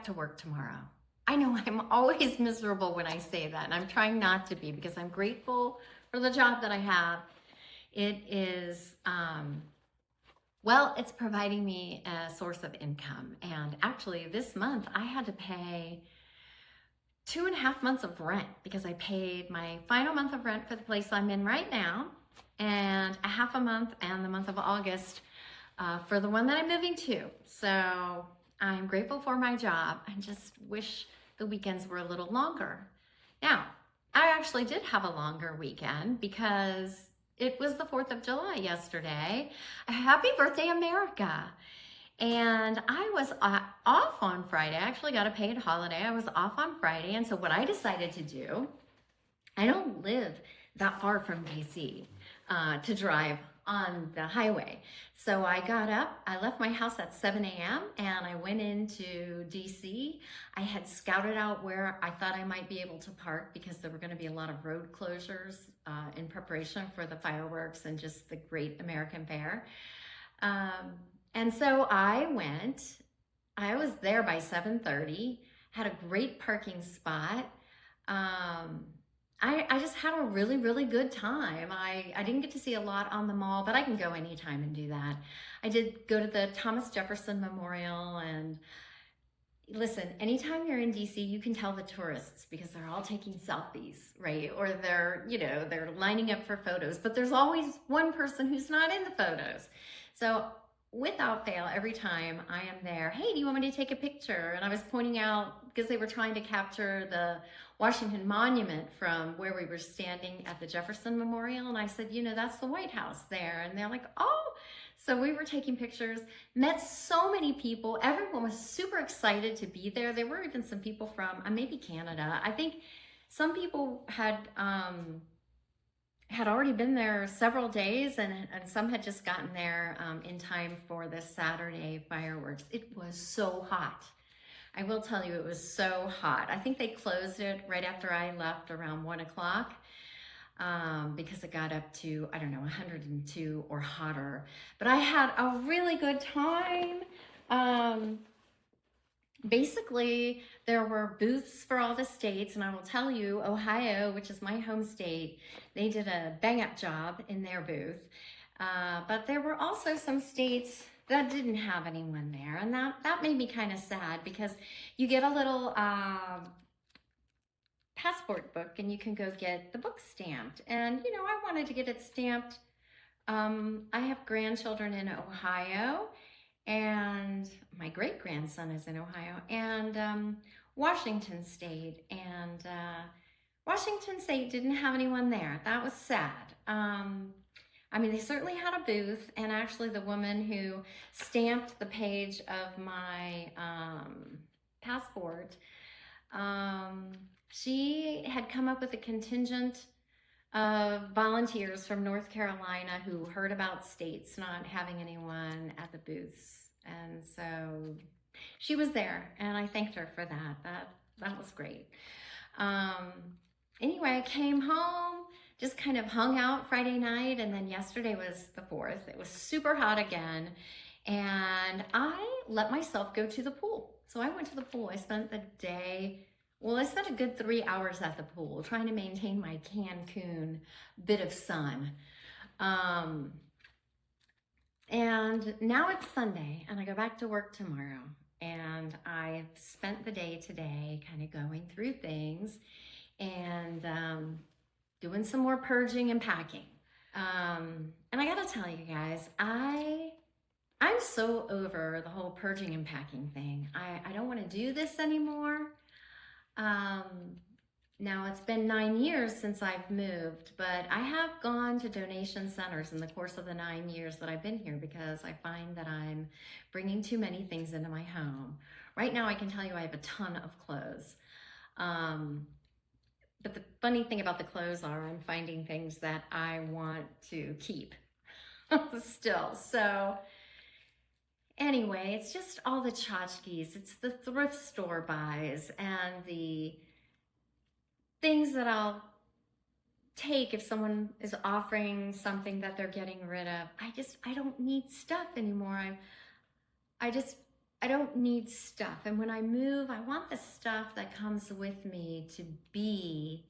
back to work tomorrow. I know I'm always miserable when I say that, and I'm trying not to be because I'm grateful for the job that I have. It is, well, it's providing me a source of income. And actually, this month I had to pay 2.5 months of rent because I paid my final month of rent for the place I'm in right now, and a half a month and the month of August for the one that I'm moving to. So I'm grateful for my job. I just wish the weekends were a little longer. Now, I actually did have a longer weekend because it was the 4th of July yesterday. Happy birthday, America. And I was off on Friday. I actually got a paid holiday. I was off on Friday. And so what I decided to do, I don't live that far from DC to drive on the highway. So I got up, I left my house at 7 a.m. and I went into DC. I had scouted out where I thought I might be able to park because there were going to be a lot of road closures in preparation for the fireworks and just the great American Fair. And so I went. I was there by 7:30, had a great parking spot. I just had a really, really good time. I didn't get to see a lot on the mall, but I can go anytime and do that. I did go to the Thomas Jefferson Memorial, and listen, anytime you're in DC, you can tell the tourists because they're all taking selfies, right? Or they're lining up for photos, but there's always one person who's not in the photos. So without fail, every time I am there, hey, do you want me to take a picture? And I was pointing out, because they were trying to capture the Washington Monument from where we were standing at the Jefferson Memorial. And I said, that's the White House there. And they're like, oh. So we were taking pictures, met so many people. Everyone was super excited to be there. There were even some people from maybe Canada. I think some people had already been there several days, and some had just gotten there in time for the Saturday fireworks. It was so hot. I will tell you, it was so hot. I think they closed it right after I left around 1 o'clock because it got up to, 102 or hotter. But I had a really good time. Basically, there were booths for all the states, and I will tell you, Ohio, which is my home state, they did a bang-up job in their booth. But there were also some states that didn't have anyone there, and that made me kind of sad because you get a little passport book, and you can go get the book stamped. And, I wanted to get it stamped. I have grandchildren in Ohio, and my great-grandson is in Ohio, and Washington State, and Washington State didn't have anyone there. That was sad. They certainly had a booth, and actually the woman who stamped the page of my passport, she had come up with a contingent of volunteers from North Carolina who heard about states not having anyone at the booths. And so she was there, and I thanked her for that. That was great. Anyway, I came home, just kind of hung out Friday night, and then yesterday was the 4th. It was super hot again, and I let myself go to the pool. So I went to the pool. I spent the day, I spent a good 3 hours at the pool trying to maintain my Cancun bit of sun. And now it's Sunday, and I go back to work tomorrow. And I've spent the day today kind of going through things and doing some more purging and packing. And I gotta tell you guys, I'm so over the whole purging and packing thing. I don't want to do this anymore. Now it's been 9 years since I've moved, but I have gone to donation centers in the course of the 9 years that I've been here because I find that I'm bringing too many things into my home. Right now I can tell you I have a ton of clothes. But the funny thing about the clothes are I'm finding things that I want to keep still. So anyway, it's just all the tchotchkes. It's the thrift store buys and the things that I'll take if someone is offering something that they're getting rid of. I don't need stuff anymore. I I don't need stuff. And when I move, I want the stuff that comes with me to be,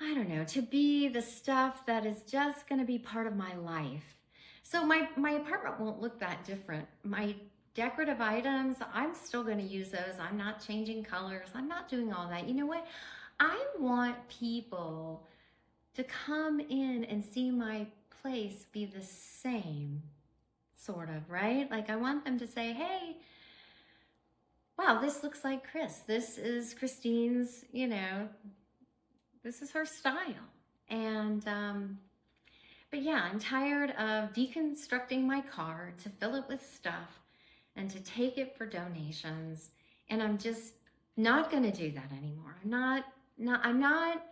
I don't know, to be the stuff that is just going to be part of my life. So my apartment won't look that different. My decorative items, I'm still going to use those. I'm not changing colors. I'm not doing all that. You know what? I want people to come in and see my place be the same, sort of, right? Like I want them to say, hey, wow, this looks like Chris. This is Christine's, you know, this is her style. And, but yeah, I'm tired of deconstructing my car to fill it with stuff and to take it for donations. And I'm just not going to do that anymore. I'm not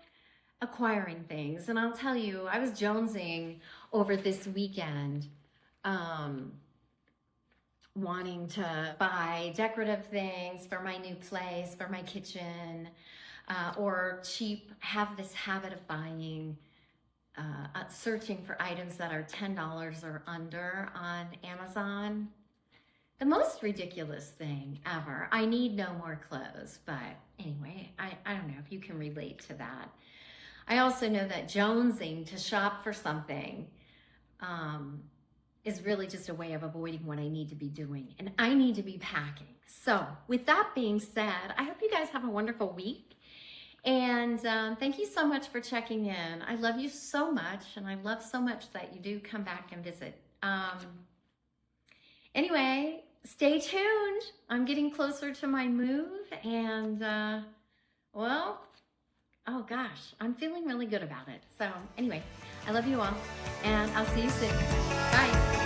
acquiring things. And I'll tell you, I was jonesing over this weekend, wanting to buy decorative things for my new place, for my kitchen, or have this habit of buying, searching for items that are $10 or under on Amazon. The most ridiculous thing ever. I need no more clothes, but anyway, I don't know if you can relate to that. I also know that jonesing to shop for something is really just a way of avoiding what I need to be doing, and I need to be packing. So with that being said, I hope you guys have a wonderful week, and thank you so much for checking in. I love you so much, and I love so much that you do come back and visit. Anyway, stay tuned. I'm getting closer to my move, and well, oh gosh, I'm feeling really good about it. So anyway, I love you all, and I'll see you soon. Bye.